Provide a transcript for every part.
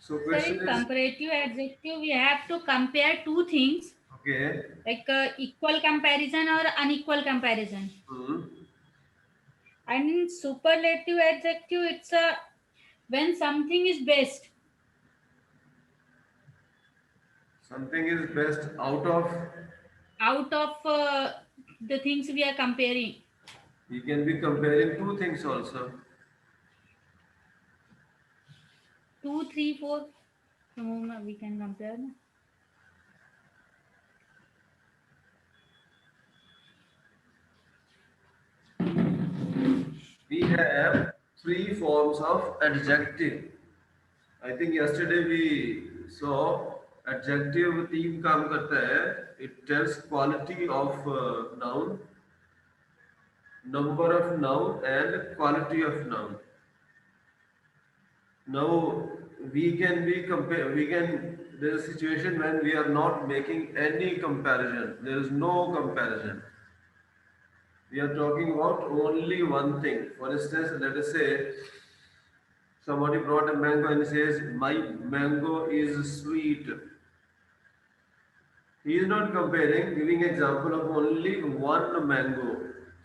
So Sir, question in is, comparative adjective, we have to compare two things okay. like equal comparison or unequal comparison. Hmm. And in superlative adjective, it's a when something is best. Something is best out of. Out of the things we are comparing. You can be comparing two things also. Two, three, four. We can compare. Na? We have three forms of adjective. I think yesterday we saw adjective तीन काम करता है. It tells quality of noun, number of noun, and quality of noun. Now we can be compare. We can. There is a situation when we are not making any comparison. There is no comparison. We are talking about only one thing. For instance, let us say somebody brought a mango and says, "My mango is sweet." He is not comparing, giving example of only one mango.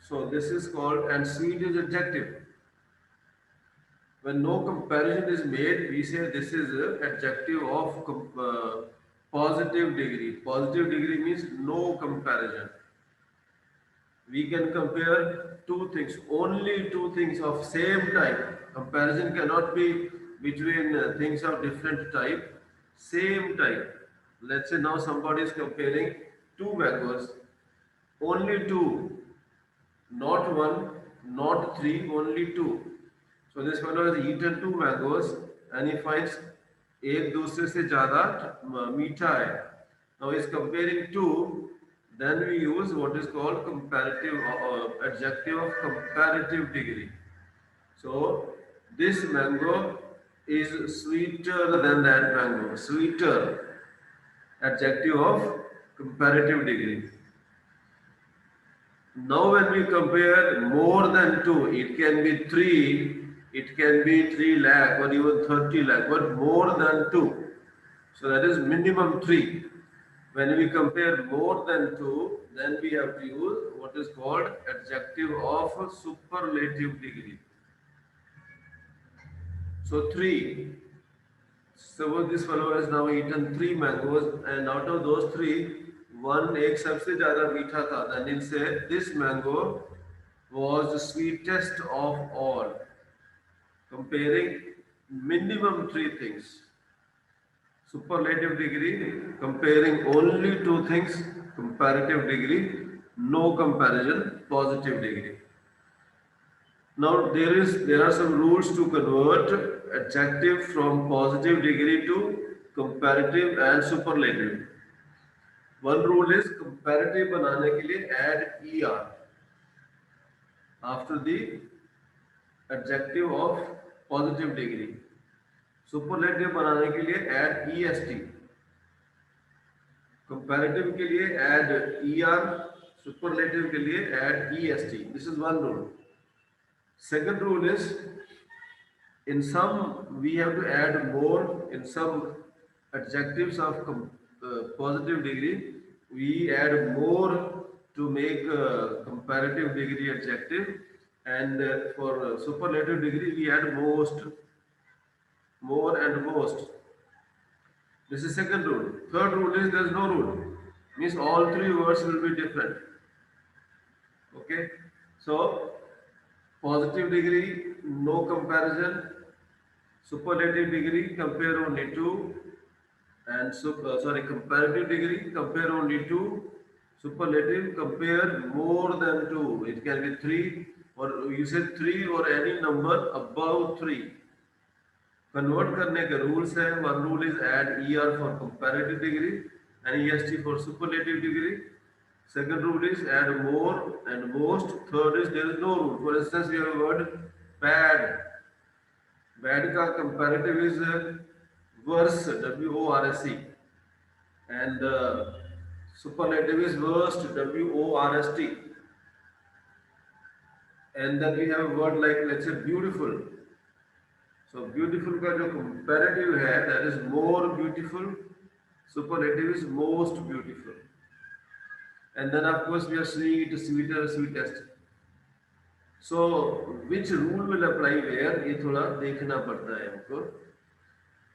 So this is called, and sweet is adjective. When no comparison is made, we say this is a adjective of positive degree. Positive degree means no comparison. We can compare two things, only two things of same type. Comparison cannot be between things of different type, same type. Let's say now somebody is comparing two mangoes, only two, not one, not three, only two. So this fellow has eaten two mangoes and he finds एक दूसरे से ज़्यादा मीठा है. Now he is comparing two. Then we use what is called comparative adjective of comparative degree. So this mango is sweeter than that mango. Sweeter, adjective of comparative degree. Now, when we compare more than two, it can be three, it can be 3 lakh or even 30 lakh, but more than two. So that is minimum three. When we compare more than two, then we have to use what is called adjective of superlative degree. So three. Suppose this fellow has now eaten three mangoes, and out of those three, one एक सबसे ज़्यादा मीठा था. Then he'll say this mango was the sweetest of all. Comparing minimum three things. Superlative degree, comparing only two things. Comparative degree, no comparison. Positive degree. Now there are some rules to convert adjective from positive degree to comparative and superlative. One rule is comparative बनाने के लिए add er after the adjective of positive degree. Superlative बनाने के लिए add est. Comparative के लिए add er. Superlative के लिए add est. This is one rule. Second rule is in some we have to add more. In some adjectives of positive degree we add more to make comparative degree adjective, and for superlative degree we add most, more and most. This is second rule. Third rule is there is no rule, means all three words will be different. Okay, so positive degree no comparison, superlative degree compare only two, and comparative degree compare only two, superlative compare more than two. It can be three, or you said three or any number above three. Convert करने के rules है. One rule is add er for comparative degree and est for superlative degree. Second rule is add more and most. Third is there is no rule. For instance, we have a word bad. Bad का comparative is worse, worse, and superlative is worst, worst. And then we have a word like, let's say, beautiful. So beautiful का जो comparative है, that is more beautiful. Superlative is most beautiful. And then of course we are sweet, sweeter, sweetest. So which rule will apply where? ये थोड़ा देखना पड़ता है हमको.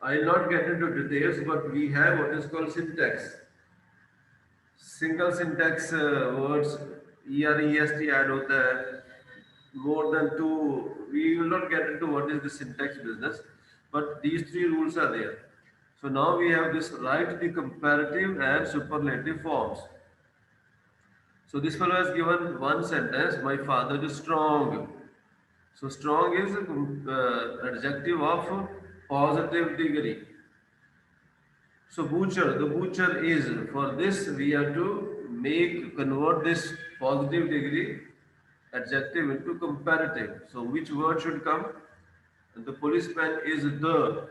I will not get into details, but we have what is called syntax. Single syntax words, ER, EST add होता है. More than two, we will not get into what is the syntax business, but these three rules are there. So now we have this write the comparative and superlative forms. So this fellow has given one sentence, my father is strong. So strong is adjective of positive degree. So butcher, the butcher is, for this we have to convert this positive degree adjective into comparative. So which word should come? The policeman is the.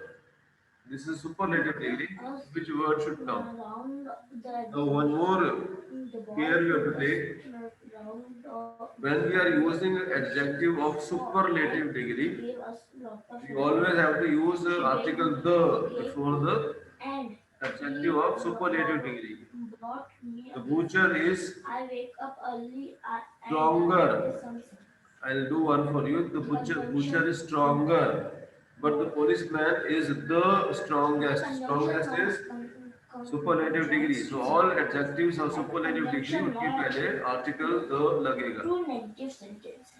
This is superlative degree. Which word should come? Now one more care you have to take. When we are using adjective of superlative degree, we always have to use the article the before the adjective of superlative degree. The butcher is stronger. I'll do one for you. The butcher is stronger, but the policeman is the strongest. Strongest is superlative degree. So all adjectives of superlative degree उनकी पहले article the लगेगा. True negative sentence.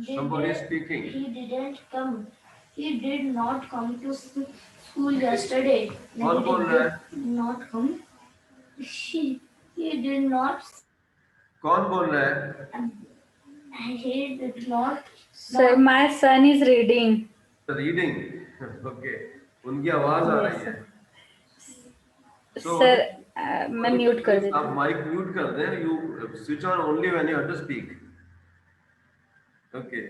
Somebody is speaking. He didn't come. He did not come to school yesterday. कौन बोल रहा है? Not come. He did not. कौन बोल रहा है? He did not. Sir, my son is reading. Reading. Okay. उनकी आवाज आ रही है. So, Sir, मैं म्यूट कर देता आप हूँ. माइक म्यूट कर दें. You switch on only when you have to speak. Okay.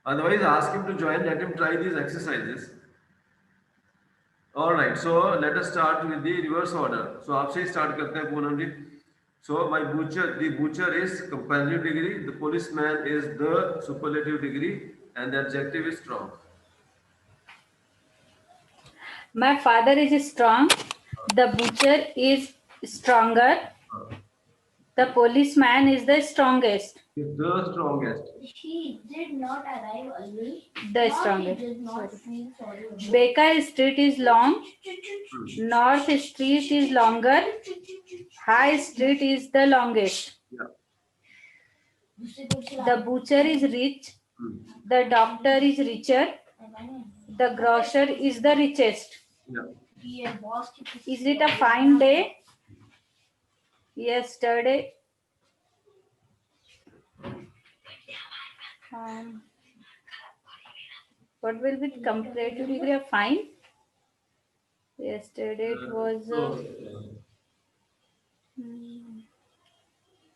Otherwise, ask him to join. Let him try these exercises. All right. So let us start with the reverse order. So आपसे ही start करते हैं पूनम जी. So the butcher is comparative degree. The policeman is the superlative degree, and the adjective is strong. My father is strong. The butcher is stronger. The policeman is the strongest. Is the strongest. He did not arrive early. The Nor strongest. He did not feel sorry. Baker Street is long. North Street is longer. High Street is the longest. Yeah. The butcher is rich. The doctor is richer. The grocer is the richest. Yeah. Is it a fine day? Yesterday. What will be comparative degree of fine? Yesterday it was.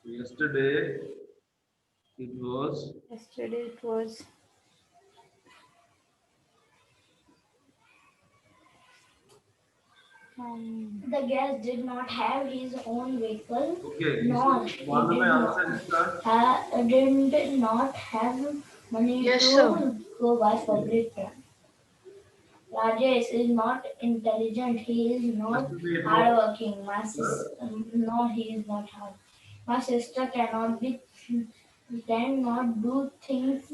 Yesterday it was. Yesterday it was. The guest did not have his own vehicle. Okay. Nor मालूम है answer इसका? did not have money Yes, to sir. go by public transport. Rajesh is not intelligent. He is not Yesterday it was. hardworking. No, he is not hard. My sister cannot do things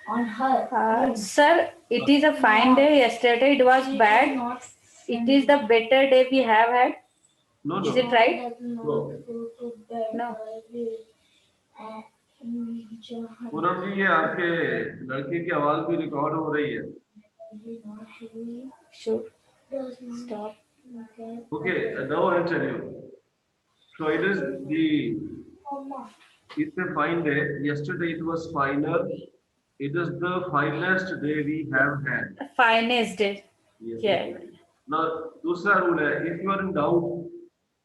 on her own. Sir, it is a fine day. Yesterday it was She bad. is not It is the better day we have had. No, Is no. it right? does not No. go to bed No. early. Poonam जी ये आपके लड़के की आवाज भी record हो रही है. Sure. Does not Stop. Okay, now I'll tell you. So it is the. It's a fine day. Yesterday it was finer. It is the finest day we have had. The finest day. Yes. Yeah. Now दूसरा rule है. If you are in doubt,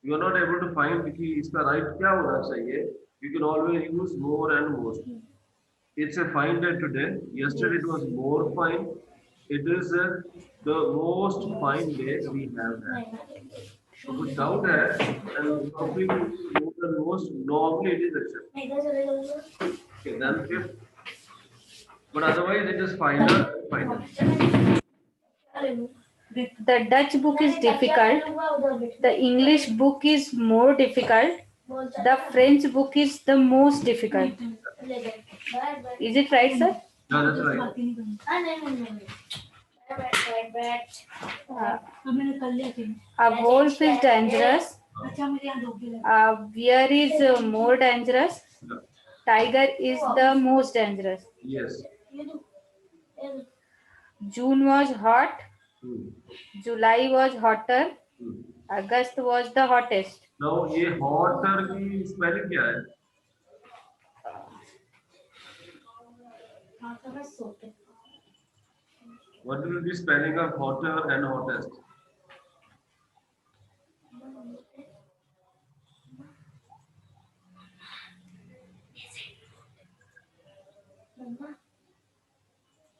you are not able to find कि इसका right क्या होना चाहिए. You can always use more and most. It's a fine day today. Yesterday it was more fine. It is the most fine day we have had. So कुछ doubt है and something more than most normally it is accepted. Okay, then fifth. But otherwise it is final. ले लूं। The Dutch book is difficult. The English book is more difficult. The French book is the most difficult. Is it right, sir? Yeah, that's right. A wolf is dangerous. A bear is more dangerous. Yeah. Tiger is the most dangerous. Yes. June was hot. Hmm. July was hotter. Hmm. August was the hottest. Now ये hotter की spelling क्या है? What will be spelling of hotter and hottest?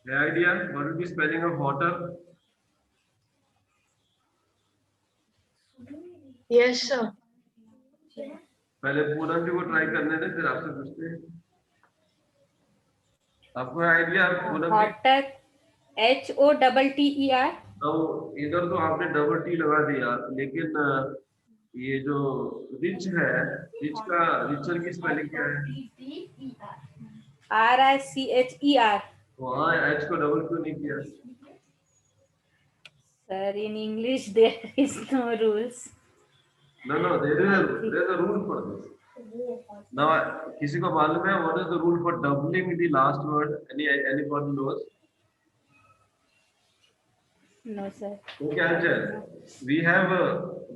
The idea? What will be spelling of hotter? Yes, sir. पहले पूनम जी को try करने दें फिर आपसे पूछते हैं। आपको आइडिया पूनम जी? Hotter. HOTTER. तो इधर तो आपने डबल टी लगा दिया लेकिन ये जो रिच है रिच का रिचर की स्पेलिंग क्या है? RICHER. वहाँ एच को डबल क्यों नहीं किया? Sir, in English there is no rules. No, there is a rule for this. Now, किसी को मालूम है what is the rule for doubling the last word? Anybody knows? No, sir. Okay, Angel. We have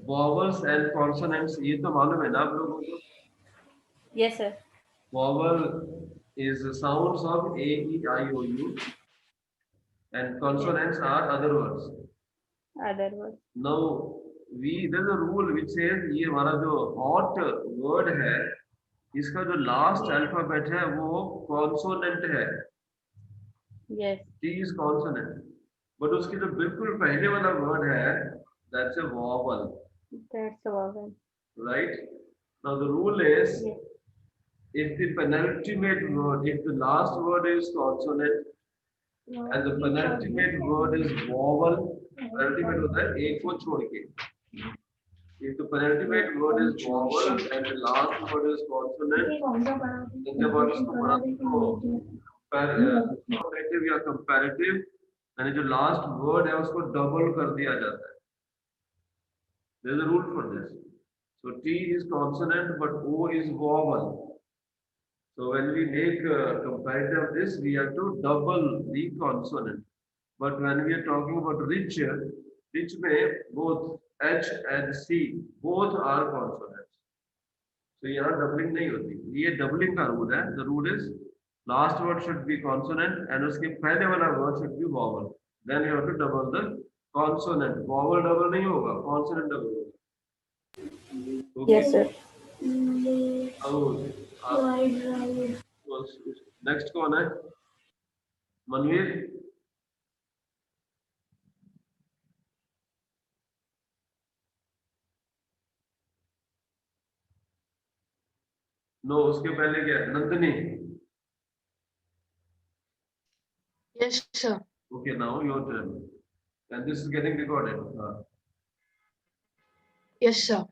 vowels and consonants. ये तो मालूम है ना आप लोगों को? Yes, sir. Vowel is the sounds of A, E, I, O, U, and consonants are other words. Other word. Now, there's a rule which says ये हमारा जो hot word है, इसका जो last alphabet है वो consonant है. Yes. T is consonant. But उसकी जो बिल्कुल पहले वाला word है, that's a vowel. That's a vowel. Right? Now the rule is Yes. if the penultimate word, if the last word is consonant and the penultimate word is vowel, penultimate होता है एक को छोड़ के. If the penultimate word is vowel and the last word is consonant, then जब आप इसको पढ़ाते हो comparative या comparative, यानी जो last word है उसको double कर दिया जाता है. There is a rule for this. So T is consonant but O is vowel. So when we make comparative of this, we have to double the consonant. But when we are talking about rich में both H and C both are consonants. So यहाँ doubling नहीं होती. ये doubling का rule है. The rule is last word should be consonant and उसके पहले वाला word should be vowel. Then you have to double the consonant. Vowel double नहीं होगा. Consonant double होगा. Okay. Yes, sir. नेक्स्ट कौन है? मनवीर. नो उसके पहले क्या है? Nandini. Yes, sir. Okay, now your turn. And this is getting recorded. Yes, sir.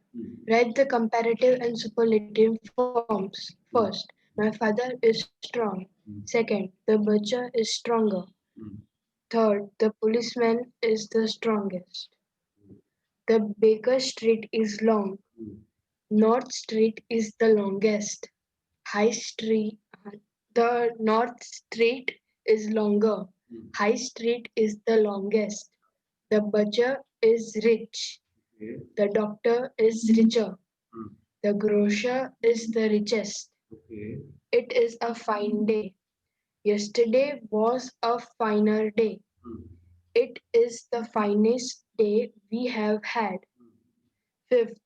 Write the comparative and superlative forms. First, my father is strong. Second, the butcher is stronger. Third, the policeman is the strongest. The Baker Street is long. North Street is the longest. High Street, the North Street is longer. High Street is the longest. The butcher is rich. Okay. The doctor is richer. The grocer is the richest. Okay. It is a fine day. Yesterday was a finer day. It is the finest day we have had. Fifth,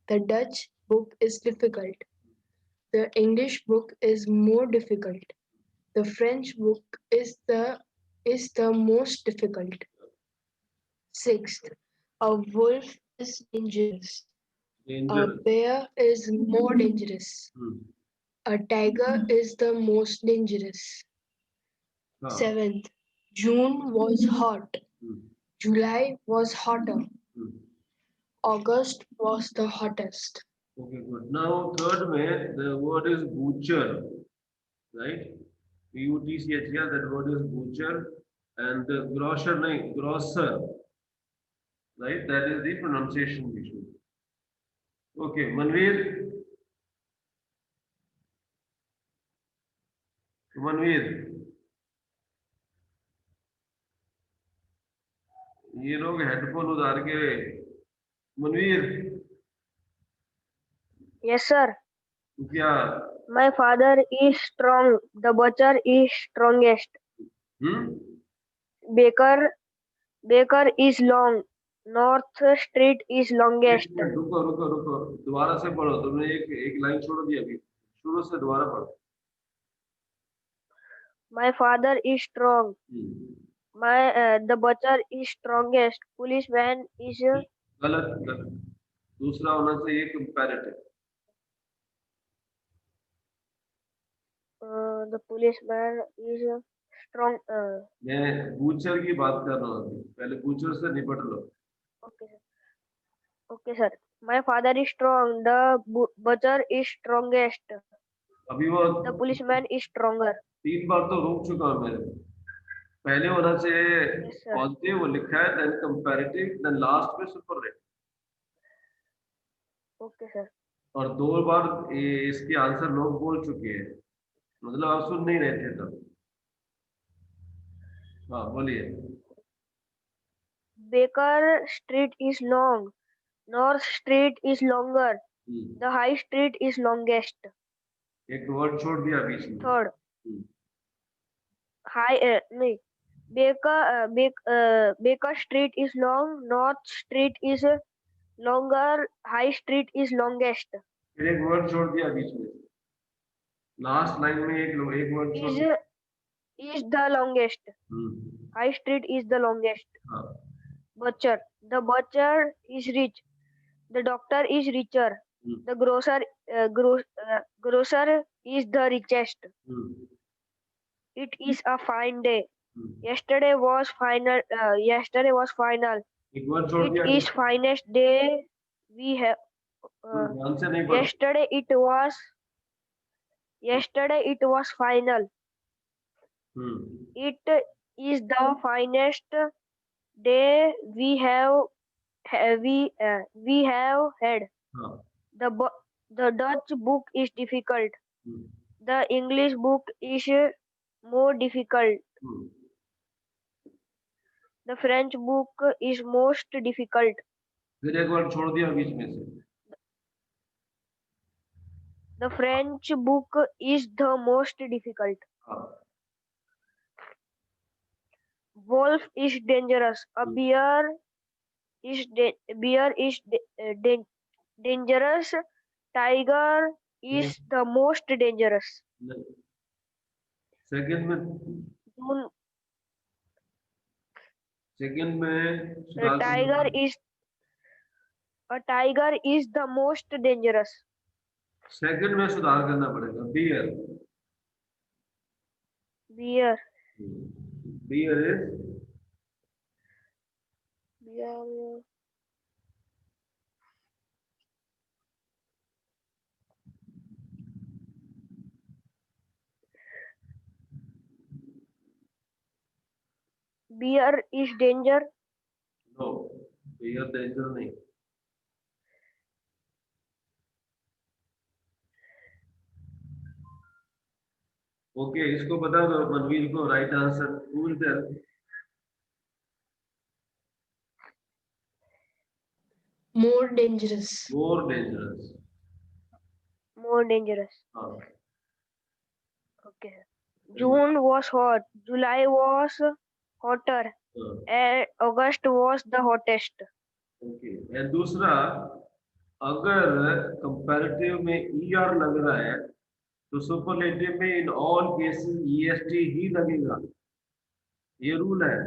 the Dutch book is difficult. The English book is more difficult. The French book is the most difficult. Sixth, a wolf is dangerous. A Danger. bear is more dangerous. A tiger is the most dangerous. हाँ. Seventh, June was hot. July was hotter. Hmm. August was the hottest. Okay, good. Now third में the word is butcher, right? B-U-T-C-H-E-R, that word is butcher, and the grocer, नहीं, grocer, right? That is the pronunciation issue. Okay, Manveer. Manveer, ये लोग headphone उतार के Manveer Yes, sir. तू क्या My father is strong. The butcher is strongest. Hmm Baker is long. North Street is एक longest. Minute रुको रुको रुको दोबारा से पढ़ो तुमने एक लाइन छोड़ दी अभी शुरू से दोबारा पढ़ो My father is strong. The butcher is strongest. Policeman is गलत गलत दूसरा होना चाहिए comparative the policeman is strong. मैं बूचर की बात कर रहा हूँ पहले बूचर से निपट लो Okay, sir. Okay, sir. My father is strong. The butcher is strongest. अभी वो The policeman is stronger. 3 बार तो रोक चुका हूँ मैं पहले होना चाहिए Yes, sir. पॉजिटिव वो लिखा है देन कंपैरेटिव देन लास्ट में सुपरलेटिव Okay, sir. और 2 बार इसके आंसर लोग बोल चुके हैं मतलब आप सुन नहीं रहे थे तब हाँ बोलिए Baker Street is long. North Street is longer. The High Street is longest. एक वर्ड छोड़ दिया बीच में Third, नहीं. Baker Street is long. North Street is longer. High Street is longest. फिर एक वर्ड छोड़ दिया बीच में लास्ट लाइन में एक वर्ड छोड़ दिया Is the longest. High Street is the longest. हाँ Butcher. The butcher is rich. The doctor is richer. The grocer is the richest. It is a fine day. Yesterday was final. एक word छोड़ दिया It is finest day we have. ध्यान से नहीं पढ़ो Yesterday it was final. It is the finest day we have had. हाँ The Dutch book is difficult. The English book is more difficult. The French book is most difficult. फिर एक word छोड़ दिया बीच में से The French book is the most difficult. हाँ Wolf is dangerous. A bear is dangerous. Tiger is the most dangerous. Second में June, second में a tiger is the most dangerous. Second में सुधार करना पड़ेगा bear Bear. Bear is Bear. Bear is danger. No bear danger नहीं okay इसको बता दो मनवीर को right answer who will tell More dangerous. More dangerous More dangerous. हाँ Okay. June was hot. July was hotter. And August was the hottest. Okay and दूसरा अगर comparative में ER लग रहा है तो सुपरलेटिव में इन ऑल केसेस ईएसटी ही लगेगा ये रूल है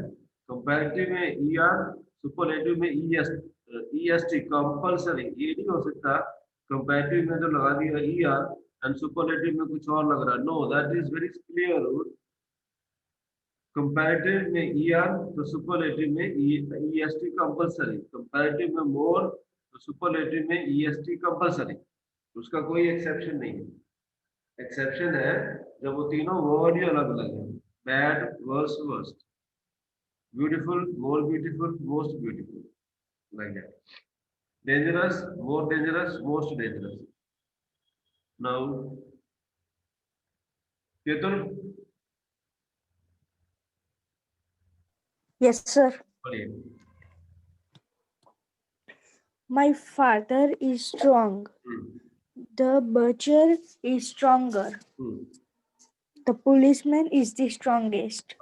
कंपैरेटिव में ईआर सुपरलेटिव में ईएसटी कंपलसरी ये नहीं हो सकता कंपैरेटिव में जो लगा दिया ईआर एंड सुपरलेटिव में कुछ और लग रहा है know that is very clear rule comparative में ER तो सुपरलेटिव में EST कंपलसरी, कंपैरेटिव में मोर तो सुपरलेटिव में EST कंपलसरी, उसका कोई एक्सेप्शन नहीं है। एक्सेप्शन है जब वो तीनों वर्ड ही अलग अलग हैं, bad, worse, worst, beautiful, more beautiful, most beautiful, like that. Dangerous, more dangerous, most dangerous. Now Ketan, Yes, sir. पढ़िए। My father is strong. The butcher is stronger. The policeman is the strongest.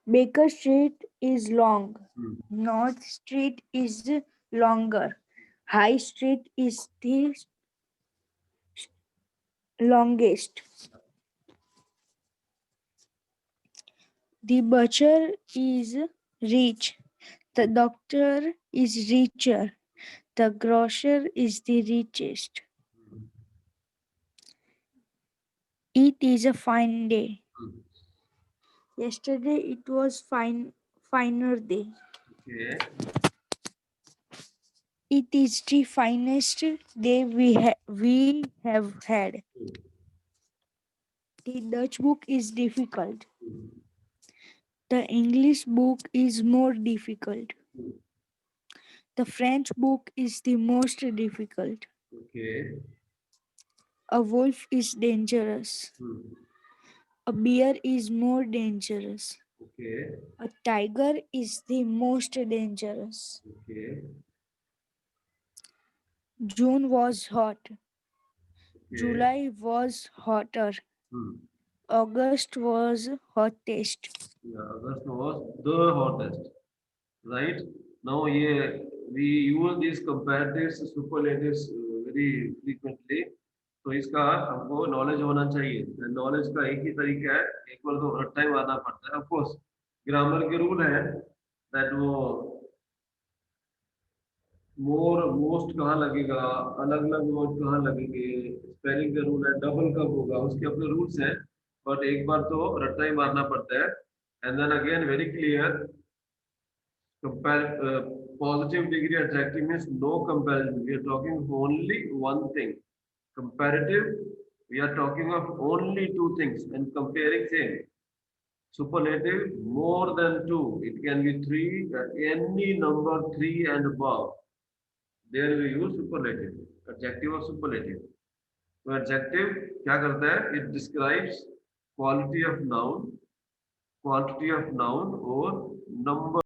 Baker Street is long. North Street is longer. High Street is the longest. The butcher is rich. The doctor is richer. The grocer is the richest. It is a fine day. Yesterday it was finer day. Okay. It is the finest day we have had. The Dutch book is difficult. The English book is more difficult. The French book is the most difficult. Okay. A wolf is dangerous. A bear is more dangerous. Okay. A tiger is the most dangerous. Okay. June was hot. Okay. July was hotter. August was hottest. Yeah, August was the hottest, right? Now, yeah, we use these comparatives, superlatives very frequently. तो इसका हमको knowledge होना चाहिए। Knowledge का एक ही तरीका है, एक बार तो हर टाइम आना पड़ता है। ऑफ कोर्स ग्रामर के रूल है दैट वो मोर मोस्ट कहाँ लगेगा, अलग अलग वर्ड कहाँ लगेंगे, स्पेलिंग का रूल है, डबल कब होगा, उसके अपने रूल्स हैं। बट एक बार तो रट्टा ही मारना पड़ता है। And then again very clear, compare positive degree attractive means no comparison, we are talking only one thing. Comparative, we are talking of only two things and comparing same. Superlative, more than two, it can be three, any number three and above, there we use superlative, adjective or superlative. So adjective क्या करता है, it describes quality of noun, quantity of noun or number